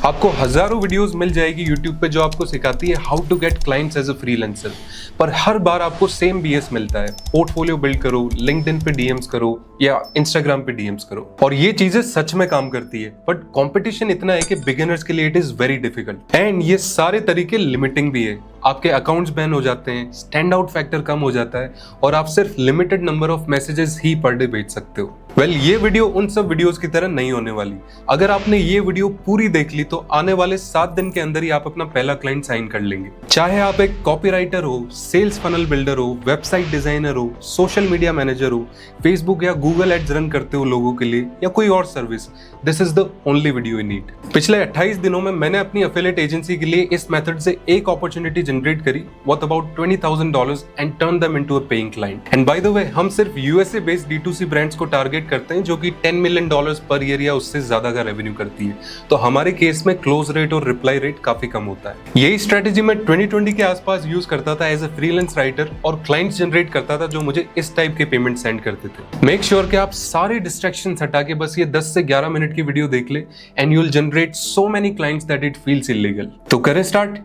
आपको हजारों वीडियोस मिल जाएगी यूट्यूब पे जो आपको सिखाती है how to get clients as a freelancer, पर हर बार आपको सेम बीएस मिलता है। पोर्टफोलियो बिल्ड करो, लिंक्डइन पे डीएम्स करो या इंस्टाग्राम पे डीएम्स करो, और ये चीजें सच में काम करती है, बट कंपटीशन इतना है कि बिगिनर्स के लिए it is very difficult. And ये सारे तरीके लिमिटिंग भी है। आपके अकाउंट्स बैन हो जाते हैं, स्टैंड आउट फैक्टर कम हो जाता है, और आप सिर्फ limited number of messages he per day भेज सकते हो। ये वीडियो उन सब वीडियोस की तरह नहीं होने वाली। अगर आपने ये वीडियो पूरी देख ली तो आने वाले 7 दिन के अंदर ही आप अपना पहला क्लाइंट साइन कर लेंगे। चाहे आप एक कॉपीराइटर हो, सेल्स फनल बिल्डर हो, वेबसाइट डिजाइनर हो, सोशल मीडिया मैनेजर हो, फेसबुक या गूगल एड्स रन करते हो लोगों के लिए, या कोई और service, this is the only video you need. पिछले 28 दिनों में मैंने अपनी एफिलिएट एजेंसी के लिए इस मेथड से एक अपॉर्चुनिटी जनरेट करी worth about $20,000 and turn them into a paying client. And by the way, हम सिर्फ यूएसए बेस्ड D2C ब्रांड्स को टारगेट करते हैं जो कि $10 मिलियन पर ईयर या उससे ज्यादा का रेवेन्यू करती है। तो हमारे केस में क्लोज रेट और रिप्लाई रेट काफी कम होता है। यही स्ट्रेटेजी मैं 2020 के आसपास यूज करता था एज अ फ्रीलांस राइटर, और क्लाइंट्स जनरेट करता था जो मुझे इस टाइप के पेमेंट सेंड करते थे। मेक श्योर कि आप सारे डिस्ट्रैक्शंस हटा के बस ये 10 से 11 मिनट की वीडियो देख ले, and you will generate so many clients that it feels illegal. तो करें स्टार्ट,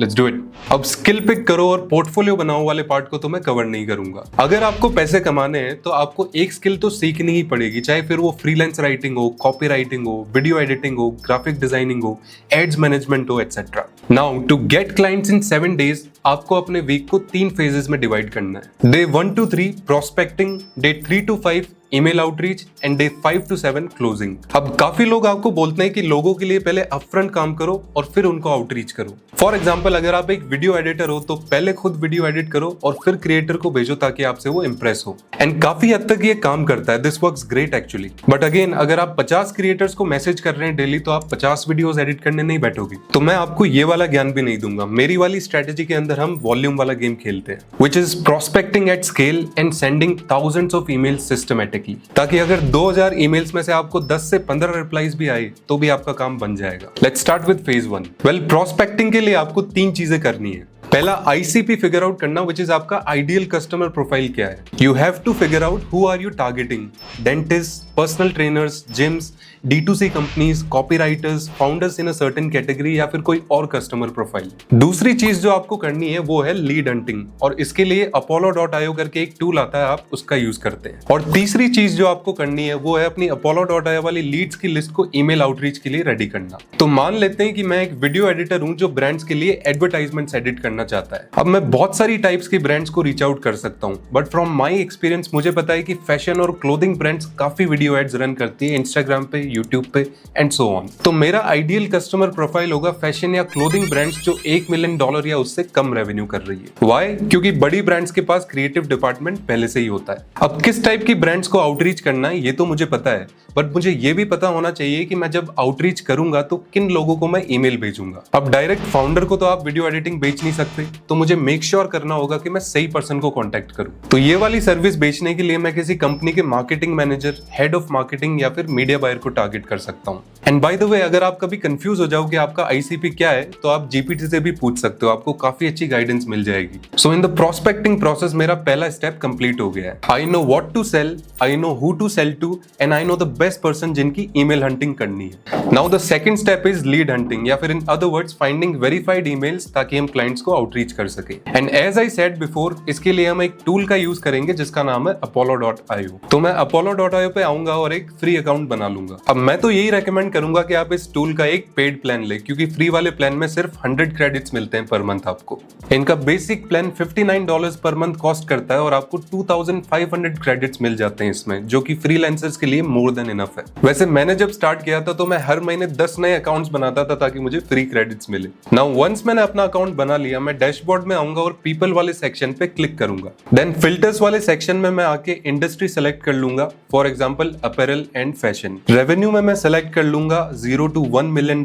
लेट्स डू इट। अब स्किल पिक करो और पोर्टफोलियो बनाओ वाले पार्ट को तो मैं कवर नहीं करूंगा। अगर आपको पैसे कमाने हैं तो आपको एक स्किल तो सीखनी ही पड़ेगी, चाहे फिर वो फ्रीलांस राइटिंग हो, कॉपी राइटिंग हो, वीडियो एडिटिंग हो, ग्राफिक डिजाइनिंग हो, एड्स मैनेजमेंट हो, etcetera. Now to get clients in 7 days आपको अपने वीक को 3 फेजेस में डिवाइड करना है। Day 1 to 3 prospecting, day 3 to 5 email outreach, and day 5 to 7 closing. अब काफी लोग आपको बोलते हैं कि लोगों के लिए पहले अपफ्रंट काम करो और फिर उनको आउटरीच करो। फॉर एग्जाम्पल, अगर आप एक वीडियो एडिटर हो तो पहले खुद वीडियो एडिट करो और फिर क्रिएटर को भेजो ताकि आपसे वो इंप्रेस हो। एंड काफी हद तक ये काम करता है, this works great actually. But again, अगर आप 50 क्रिएटर्स को मैसेज कर रहे हैं डेली तो आप 50 वीडियोस एडिट करने नहीं बैठोगे। तो मैं आपको ये वाला ज्ञान भी नहीं दूंगा। मेरी वाली स्ट्रेटेजी के अंदर हम वॉल्यूम वाला गेम खेलते हैं, which is prospecting at scale and sending thousands of emails systematically, ताकि अगर 2000 ईमेल्स में से आपको 10 से 15 रिप्लाईज भी आए तो भी आपका काम बन जाएगा। Let's start with phase 1। Prospecting के लिए आपको 3 चीजें करनी है। पहला, ICP फिगर आउट करना, विच इज आपका आइडियल कस्टमर प्रोफाइल क्या है। You have to figure out who are you targeting. Dentist, personal trainers, gyms, D2C companies, copywriters, founders in a certain category, या फिर कोई और कस्टमर प्रोफाइल। दूसरी चीज जो आपको करनी है वो है लीड हंटिंग, और इसके लिए apollo.io करके एक टूल आता है, आप उसका यूज करते हैं। और तीसरी चीज जो आपको करनी है वो है अपनी apollo.io वाली लीड्स की लिस्ट को ईमेल आउटरीच के लिए रेडी करना। तो मान लेते हैं कि मैं एक वीडियो एडिटर हूं जो ब्रांड्स के लिए एडवर्टाइजमेंट्स एडिट करना चाहता है। अब मैं बहुत सारी टाइप्स के ब्रांड्स को रीच आउट कर सकता हूं, बट फ्रॉम माय एक्सपीरियंस मुझे पता है कि फैशन और क्लोथिंग ब्रांड्स काफी वीडियो एड्स रन करती है इंस्टाग्राम पे, यूट्यूब पे एंड सो ऑन। तो मेरा आइडियल कस्टमर प्रोफाइल होगा फैशन या क्लोथिंग ब्रांड्स जो $1 मिलियन या उससे कम रेवेन्यू कर रही है। व्हाई? क्योंकि बड़ी ब्रांड्स के पास क्रिएटिव डिपार्टमेंट पहले से ही होता है। अब किस टाइप की ब्रांड्स को आउटरीच करना है ये तो मुझे पता है, बट मुझे ये भी पता होना चाहिए कि मैं जब आउटरीच करूंगा तो किन लोगों को मैं ईमेल भेजूंगा। अब डायरेक्ट फाउंडर को तो आप वीडियो एडिटिंग बेच नहीं सकते, तो मुझे मेक श्योर करना होगा कि मैं सही पर्सन को कांटेक्ट करूं। तो ये वाली सर्विस बेचने के लिए मैं किसी कंपनी के marketing manager, head of marketing या फिर मीडिया बायर को टारगेट कर सकता हूं। एंड बाय द वे, अगर आप कभी कंफ्यूज हो जाओ कि आपका ICP क्या है तो आप GPT से भी पूछ सकते हो, आपको काफी अच्छी गाइडेंस मिल जाएगी। So in the prospecting process मेरा पहला स्टेप कंप्लीट हो गया है। I know what to sell, I know who to sell to, and I know the best person जिनकी ईमेल हंटिंग करनी है। Now the second step is lead hunting, या फिर in other words finding verified emails, ताकि हम clients को outreach कर सके। And as I said before, इसके लिए हम एक टूल का यूज करेंगे जिसका नाम है apollo.io। तो मैं apollo.io पे आऊंगा और एक फ्री अकाउंट बना लूंगा। अब मैं तो यही रेकमेंड करूंगा कि आप इस टूल का एक पेड प्लान ले, क्योंकि फ्री वाले प्लान में सिर्फ 100 क्रेडिट्स मिलते हैं पर मंथ आपको। इनका basic plan $59 per month cost करता है और आपको 2500 क्रेडिट्स मिल जाते हैं इसमें, जो कि फ्रीलांसर्स के लिए मोर देन इनफ है। वैसे मैंने जब स्टार्ट किया था तो मैं हर महीने 10 नए अकाउंट्स बनाता था ताकि मुझे फ्री क्रेडिट्स मिले। नाउ वंस मैंने अपना अकाउंट बना लिया, मैं डैशबोर्ड में आऊंगा और पीपल वाले सेक्शन पे क्लिक करूंगा। देन फिल्टर्स वाले सेक्शन में मैं आके इंडस्ट्री सेलेक्ट कर लूंगा, for example apparel and fashion. Revenue में मैं सेलेक्ट कर लूंगा $0 to $1 मिलियन।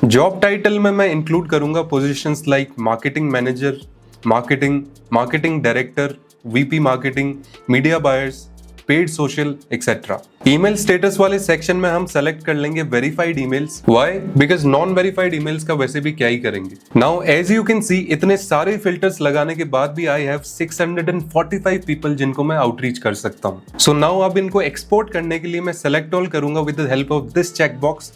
जॉब टाइटल में मैं इंक्लूड करूंगा positions like marketing manager, marketing director, VP marketing, media buyers, paid social etcetera. Email status वाले सेक्शन में हम सेलेक्ट कर लेंगे verified emails. Why? Because non verified emails का वैसे भी क्या ही करेंगे। Now as you can see, इतने सारे फिल्टर्स लगाने के बाद भी आई हैव 645 पीपल जिनको मैं आउटरीच कर सकता हूँ। सो नाउ अब इनको एक्सपोर्ट करने के लिए मैं सेलेक्ट ऑल करूंगा with the help of this check box,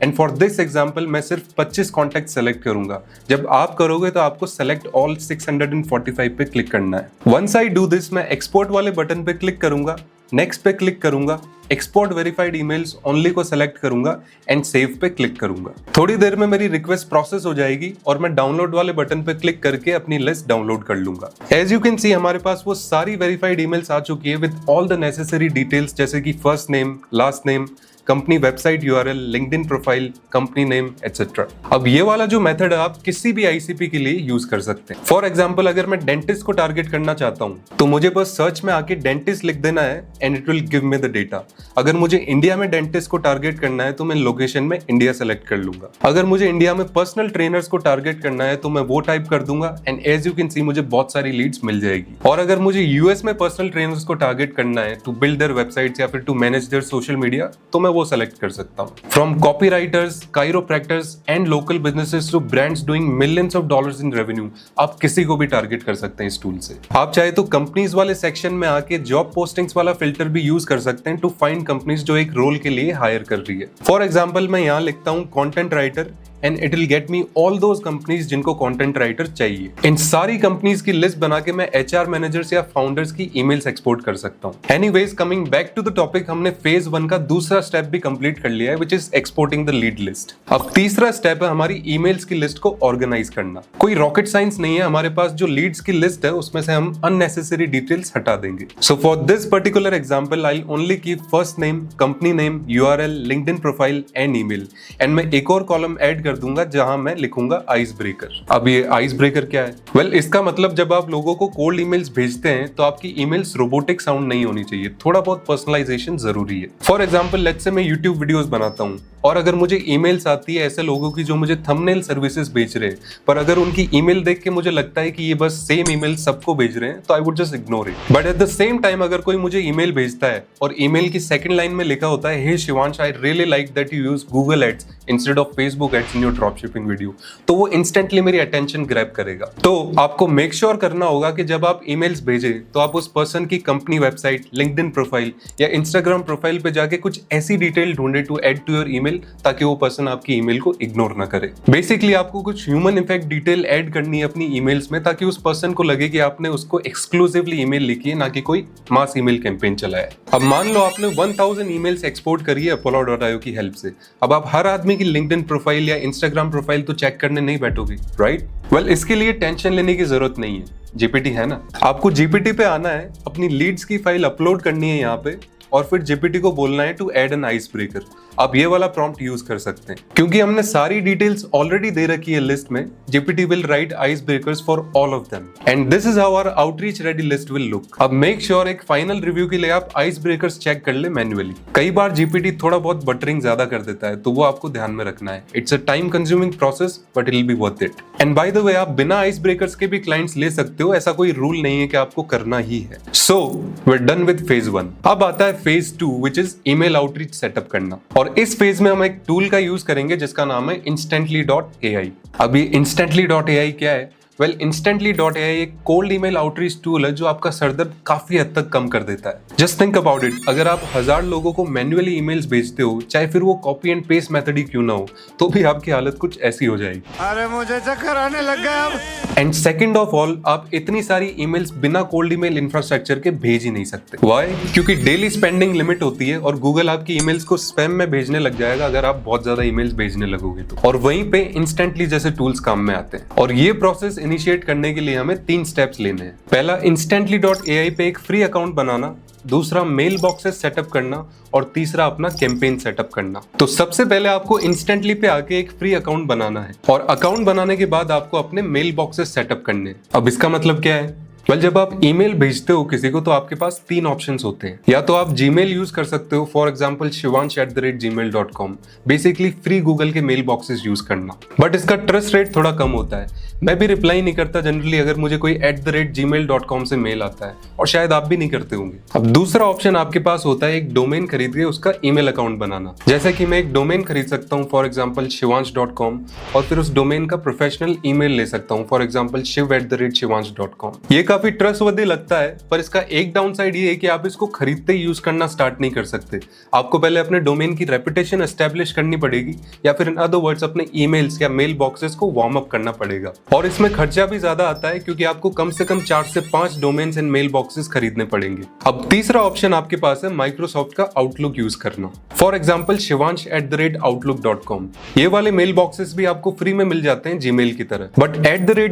and for this example मैं सिर्फ 25 कॉन्टैक्ट सेलेक्ट करूंगा। जब आप करोगे तो आपको सेलेक्ट ऑल 645 पे क्लिक करना है। वंस आई डू दिस, मैं एक्सपोर्ट वाले बटन पे क्लिक करूंगा, नेक्स्ट पे क्लिक करूंगा, एक्सपोर्ट वेरीफाइड ईमेल्स ओनली को सेलेक्ट करूंगा एंड सेव पे क्लिक करूंगा। थोड़ी देर में मेरी रिक्वेस्ट प्रोसेस हो जाएगी और मैं डाउनलोड वाले बटन पे क्लिक करके अपनी लिस्ट डाउनलोड कर लूंगा। एज यू कैन सी हमारे पास वो सारी वेरीफाइड ईमेल्स आ चुकी है with all the necessary details, जैसे कि first name, last name, company website URL, LinkedIn profile, company name etcetera. अब ये वाला जो मेथड है आप किसी भी आईसीपी के लिए यूज कर सकते हैं। फॉर एग्जांपल अगर मैं डेंटिस्ट को टारगेट करना चाहता हूं तो मुझे बस सर्च में आके डेंटिस्ट लिख देना है and it will give me the data. अगर मुझे इंडिया में डेंटिस्ट को टारगेट करना है तो मैं लोकेशन में इंडिया सेलेक्ट कर लूंगा। अगर मुझे इंडिया में पर्सनल ट्रेनर्स को टारगेट करना है तो मैं वो टाइप कर दूंगा and as you can see मुझे बहुत सारी लीड्स मिल जाएगी। और अगर मुझे यूएस में पर्सनल ट्रेनर्स को टारगेट करना है टू बिल्ड देयर वेबसाइट्स या फिर to manage their social media तो मैं वो सेलेक्ट कर सकता हूं। From copywriters, chiropractors and local businesses to brands doing millions of dollars in revenue, आप किसी को भी टारगेट कर सकते हैं इस टूल से। आप चाहे तो कंपनीज वाले सेक्शन में आके जॉब पोस्टिंग्स वाला फिल्टर भी यूज कर सकते हैं टू फाइंड कंपनीज जो एक रोल के लिए हायर कर रही है। फॉर एग्जाम्पल मैं यहाँ लिखता हूँ content writer and it will get me all those companies जिनको कंटेंट राइटर चाहिए। इन सारी कंपनीज की लिस्ट बना के मैं एचआर मैनेजर्स या फाउंडर्स की ईमेल्स एक्सपोर्ट कर सकता हूँ। Anyways coming back to the topic, हमने फेज 1 का दूसरा स्टेप भी कंप्लीट कर लिया है which is exporting the lead list. अब तीसरा स्टेप है हमारी ईमेल्स की लिस्ट को ऑर्गेनाइज करना। कोई रॉकेट साइंस नहीं है, हमारे पास जो लीड्स की लिस्ट है उसमें से हम अननेसेसरी डिटेल्स हटा देंगे। So for this particular example I only keep first name, company name, URL, LinkedIn profile and email and मैं एक और कॉलम ऐड कर दूंगा जहां मैं लिखूंगा आइस ब्रेकर। अब ये आइस ब्रेकर क्या है? वेल, इसका मतलब जब आप लोगों को कोल्ड ईमेल्स भेजते हैं तो आपकी ईमेल्स रोबोटिक साउंड नहीं होनी चाहिए, थोड़ा बहुत पर्सनलाइजेशन जरूरी है। फॉर एग्जांपल लेट्स से मैं यूट्यूब वीडियोस बनाता हूं और अगर मुझे ईमेल्स आती है ऐसे लोगों की जो मुझे थंबनेल सर्विसेज बेच रहे हैं, पर अगर उनकी ईमेल देख के मुझे लगता है कि ये बस सेम ईमेल सबको भेज रहे हैं तो I would just ignore it. But at the same time अगर कोई मुझे ईमेल भेजता है और ईमेल की सेकंड लाइन में लिखा होता है hey Shivansh, I really like that you use Google ads instead of Facebook ads in your drop shipping video, तो वो इंस्टेंटली मेरी अटेंशन ग्रैब करेगा। तो आपको मेक श्योर करना होगा कि जब आप ईमेल्स भेजें तो आप उस पर्सन की कंपनी वेबसाइट, लिंक्डइन प्रोफाइल या इंस्टाग्राम प्रोफाइल पे जाके कुछ ऐसी डिटेल ढूंढे to add to your email ताकि वो पर्सन आपकी ईमेल को इग्नोर ना करे। बेसिकली आपको कुछ ह्यूमन इफेक्ट डिटेल ऐड करनी है अपनी ईमेल्स में ताकि उस पर्सन को लगे कि आपने उसको एक्सक्लूसिवली ईमेल लिखी है, ना कि कोई मास ईमेल कैंपेन चलाया है। अब मान लो आपने 1000 ईमेल्स एक्सपोर्ट करी है Apollo.io की हेल्प से। अब आप हर आदमी की लिंक्डइन प्रोफाइल या इंस्टाग्राम प्रोफाइल तो चेक करने नहीं बैठोगे, राइट? वेल, इसके लिए टेंशन लेने की जरूरत नहीं है, जीपीटी है ना। आपको जीपीटी पे आना है, अपनी लीड्स की फाइल अपलोड करनी है यहाँ पे और फिर जीपीटी को बोलना है to add an ice breaker. आप ये वाला प्रॉम्प्ट यूज कर सकते हैं क्योंकि हमने सारी डिटेल्स ऑलरेडी दे रखी है लिस्ट में। GPT will write ice breakers for all of them and this is how our outreach ready list will look. अब मेक श्योर एक फाइनल रिव्यू के लिए आप आइस ब्रेकर्स चेक कर ले मैन्युअली। कई बार जीपीटी थोड़ा बहुत बटरिंग ज्यादा कर देता है तो वो आपको ध्यान में रखना है। It's a time consuming process but it will be worth it. And by the way, आप बिना आइस ब्रेकर्स के भी क्लाइंट्स ले सकते हो, ऐसा कोई रूल नहीं है कि आपको करना ही है। So we are done with phase 1। अब आता है phase 2 which is email outreach setup करना। और इस फेज में हम एक टूल का यूज करेंगे जिसका नाम है Instantly.ai। अब ये Instantly.ai क्या है? वेल, Instantly.ai एक कोल्ड ईमेल आउटरीच टूल है जो आपका सरदर्द काफी हद तक कम कर देता है। जस्ट थिंक अबाउट इट, अगर आप 1000 लोगों को मैन्युअली ईमेल्स भेजते हो, चाहे फिर वो कॉपी एंड पेस्ट मेथड ही क्यों ना हो, तो भी आपकी हालत कुछ ऐसी हो जाएगी। अरे मुझे चक्कर आने लग गया अब। एंड सेकंड ऑफ ऑल, आप इतनी सारी ईमेल्स बिना कोल्ड ईमेल इंफ्रास्ट्रक्चर के भेज ही नहीं सकते। व्हाई? क्योंकि डेली स्पेंडिंग लिमिट होती है और गूगल आपकी ईमेल्स को स्पैम में भेजने लग जाएगा अगर आप बहुत ज्यादा ईमेल्स भेजने लगोगे तो। और वहीं पे इंस्टेंटली जैसे टूल्स काम में आते हैं। और ये प्रोसेस इनिशिएट करने के लिए हमें 3 स्टेप्स लेने हैं। पहला, Instantly.ai पे एक फ्री अकाउंट बनाना, दूसरा मेल बॉक्सेस सेटअप करना और तीसरा अपना कैंपेन सेटअप करना। तो सबसे पहले आपको इंस्टेंटली पे आके एक फ्री अकाउंट बनाना है और अकाउंट बनाने के बाद आपको अपने मेल बॉक्सेस सेटअप करने हैं। अब इसका मतलब क्या है? वेल, जब आप ईमेल भेजते हो किसी को तो आपके पास 3 ऑप्शंस होते हैं। या तो आप जीमेल यूज कर सकते हो, for example shivansh@gmail.com, basically free Google के मेल बॉक्सेस यूज करना, बट इसका ट्रस्ट रेट थोड़ा कम होता है। मैं भी रिप्लाई नहीं करता जनरली अगर मुझे कोई @gmail.com से मेल आता है, और शायद आप भी नहीं करते होंगे। अब दूसरा ऑप्शन आपके पास होता है एक डोमेन खरीद के उसका ईमेल अकाउंट बनाना। जैसे कि मैं एक डोमेन खरीद सकता हूँ, फॉर एग्जाम्पल shivansh.com, और फिर उस डोमेन का प्रोफेशनल ईमेल ले सकता हूँ, फॉर एग्जाम्पल shiv@shivansh.com। ये काफी ट्रस्टवर्दी लगता है, पर इसका एक डाउन साइड ये है कि आप इसको खरीदते ही यूज करना स्टार्ट नहीं कर सकते। आपको पहले अपने डोमेन की रेपुटेशन एस्टेब्लिश करनी पड़ेगी, या फिर इन अदर वर्ड्स अपने ईमेल्स या मेल बॉक्सेस को वार्म अप करना पड़ेगा। और इसमें खर्चा भी ज्यादा आता है, क्योंकि आपको कम से कम 4 से 5 डोमेन्स एंड मेल बॉक्सेस खरीदने पड़ेंगे। अब तीसरा ऑप्शन आपके पास है माइक्रोसॉफ्ट का आउटलुक यूज करना। For example shivansh@outlook.com। ये वाले मेल बॉक्सेस भी आपको फ्री में मिल जाते हैं जीमेल की तरह, बट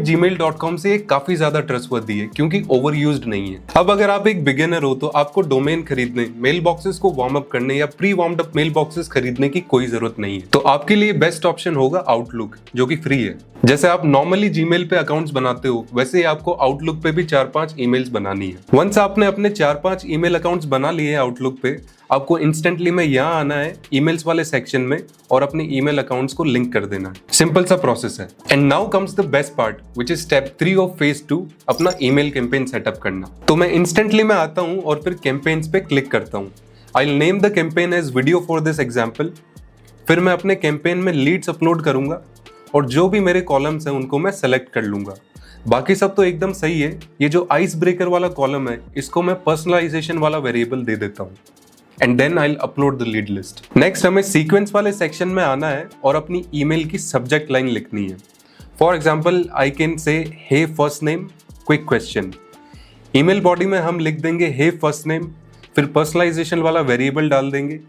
@gmail.com से ये काफी ज्यादा ट्रस्टवर्दी है, क्योंकि ओवर यूज्ड नहीं है। अब अगर आप एक बिगिनर हो तो आपको डोमेन खरीदने, मेल बॉक्सेस को वार्म अप करने या pre warmed up mail boxes खरीदने की कोई जरूरत नहीं है। तो आपके लिए बेस्ट ऑप्शन होगा आउटलुक, जो कि फ्री है। जैसे आप नॉर्मली जीमेल पे अकाउंट्स बनाते हो, वैसे ही आपको आउटलुक पे भी 4-5 ईमेल्स बनानी है। वंस आपने अपने 4-5 ईमेल अकाउंट्स बना लिए हैं आउटलुक पे, आपको इंस्टेंटली में यहाँ आना है ईमेल्स वाले सेक्शन में और अपने ईमेल अकाउंट्स को लिंक कर देना है। सिंपल सा प्रोसेस है। And now comes the best part, which is step 3 of phase 2, अपना ईमेल कैंपेन सेटअप करना। तो मैं इंस्टेंटली में आता हूँ और फिर कैंपेन्स पे क्लिक करता हूँ। I will name the campaign as video for this example. फिर मैं अपने कैंपेन में लीड्स अपलोड करूंगा और जो भी मेरे कॉलम्स हैं उनको मैं सेलेक्ट कर लूंगा। बाकी सब तो एकदम सही है। ये जो आइस ब्रेकर वाला कॉलम है, इसको मैं पर्सनलाइजेशन वाला वेरिएबल दे देता हूँ। And then I will upload the lead list. Next हमें सीक्वेंस वाले सेक्शन में आना है और अपनी ईमेल की सब्जेक्ट लाइन लिखनी है। For example I can say hey first name quick question. Email body में हम लिख देंगे हे फर्स्ट नेम, फिर पर्सनलाइजेशन वाला वेरिएबल डाल देंगे।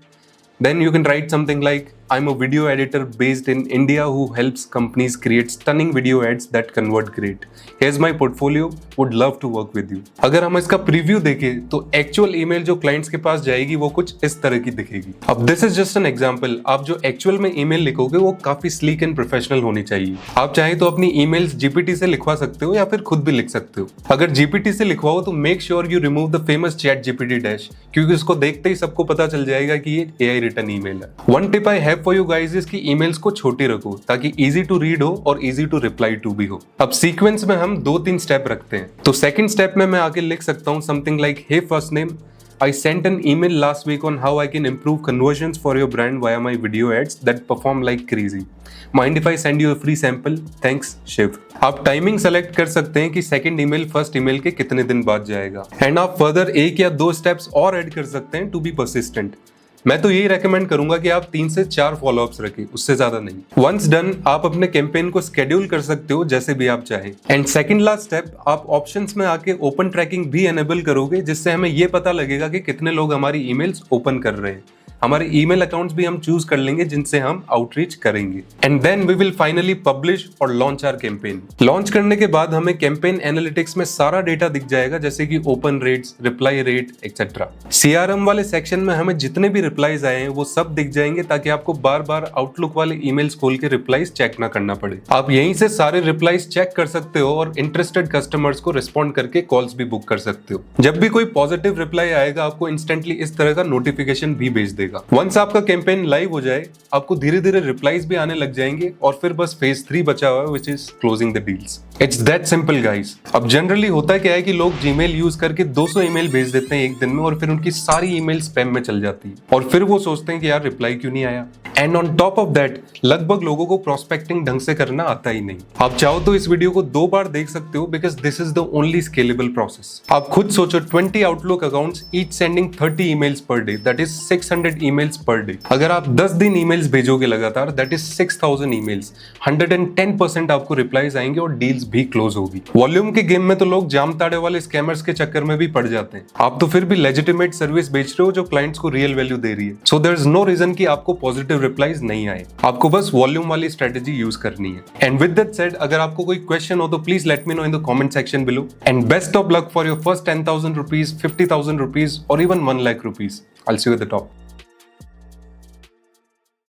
Then you can write something like, I'm a video editor based in India who helps companies create stunning video ads that convert great. Here's my portfolio, would love to work with you. अगर हम इसका preview देखें तो actual email जो clients के पास जाएगी वो कुछ इस तरह की दिखेगी। अब this is just an example. आप जो एक्चुअल में ईमेल लिखोगे वो काफी स्लीक एंड प्रोफेशनल होनी चाहिए। आप चाहे तो अपनी ईमेल्स जीपीटी से लिखवा सकते हो या फिर खुद भी लिख सकते हो। अगर जीपीटी से लिखवाओ तो make sure you remove the famous chat GPT dash, क्योंकि उसको देखते ही सबको पता चल जाएगा कि ये एआई रिटन ईमेल है। One tip I have for you guys is कि ईमेल्स को छोटी रखो ताकि इजी टू रीड हो और इजी टू रिप्लाई टू भी हो। अब सीक्वेंस में हम 2-3 स्टेप रखते हैं। तो सेकंड स्टेप में मैं आके लिख सकता हूँ something like hey first name, I sent an email last week on how I can improve conversions for your brand via my video ads that perform like crazy. Mind if I send you a free sample? Thanks, Shiv. आप timing select कर सकते हैं कि second email first email के कितने दिन बाद जाएगा। एंड आप फर्दर 1 या 2 स्टेप्स और ऐड कर सकते हैं टू बी परसिस्टेंट। मैं तो यही रेकमेंड करूंगा कि आप 3 से 4 फॉलोअप्स रखें, उससे ज्यादा नहीं। वंस डन, आप अपने कैंपेन को स्केड्यूल कर सकते हो जैसे भी आप चाहें। एंड सेकंड लास्ट स्टेप, आप ऑप्शंस में आके ओपन ट्रैकिंग भी एनेबल करोगे, जिससे हमें ये पता लगेगा कि कितने लोग हमारी ईमेल्स ओपन कर रहे हैं। हमारे ईमेल अकाउंट्स भी हम चूज कर लेंगे जिनसे हम आउटरीच करेंगे। And then we will finally publish और लॉन्च आवर कैंपेन। लॉन्च करने के बाद हमें कैंपेन एनालिटिक्स में सारा डेटा दिख जाएगा, जैसे कि open rates, reply rate etcetera. CRM वाले सेक्शन में हमें जितने भी रिप्लाईज आए हैं वो सब दिख जाएंगे, ताकि आपको बार बार आउटलुक वाले ईमेल्स खोल के रिप्लाईज चेक ना करना पड़े। आप यहीं से सारे रिप्लाईज चेक कर सकते हो और इंटरेस्टेड कस्टमर्स को रिस्पॉन्ड करके कॉल्स भी बुक कर सकते हो। जब भी कोई पॉजिटिव रिप्लाई आएगा, आपको इंस्टेंटली इस तरह का नोटिफिकेशन भी भेज देगा। वंस आपका कैंपेन लाइव हो जाए, आपको धीरे धीरे रिप्लाईज भी आने लग जाएंगे और फिर बस फेज 3 बचा हुआ है, which is closing the deals. It's that simple guys. अब जनरली होता क्या है कि लोग जीमेल यूज करके 200 ईमेल भेज देते हैं एक दिन में, और फिर उनकी सारी ईमेल स्पैम में चल जाती है और फिर वो सोचते हैं कि यार रिप्लाई क्यों नहीं आया। And on top of that, लगभग लोगों को प्रोस्पेक्टिंग ढंग से करना आता ही नहीं। आप चाहो तो इस वीडियो को 2 बार देख सकते हो, because this is the only scalable process. आप खुद सोचो, 20 outlook accounts, each sending 30 emails per day, that is 600 emails per day. अगर आप 10 दिन ईमेल्स भेजोगे लगातार, दैट इज 6000 ईमेल्स। 110% आपको रिप्लाईज आएंगे और डील्स भी क्लोज होगी। वॉल्यूम के गेम में तो लोग जामताड़े वाले स्कैमर्स के चक्कर में भी पड़ जाते हैं। आप तो फिर भी लेजिटिमेट सर्विस बेच रहे हो जो क्लाइंट्स को रियल वैल्यू दे रही है। So there is no reason कि आपको पॉजिटिव रिप्लाईज नहीं आए। आपको बस वॉल्यूम वाली स्ट्रेटेजी यूज करनी है। एंड विद दैट सेड, अगर आपको कोई क्वेश्चन हो तो please let me know in the comment section below. And best of luck for your first 10,000 rupees, 50,000 rupees और even 1 lakh rupees. I'll see you at the top.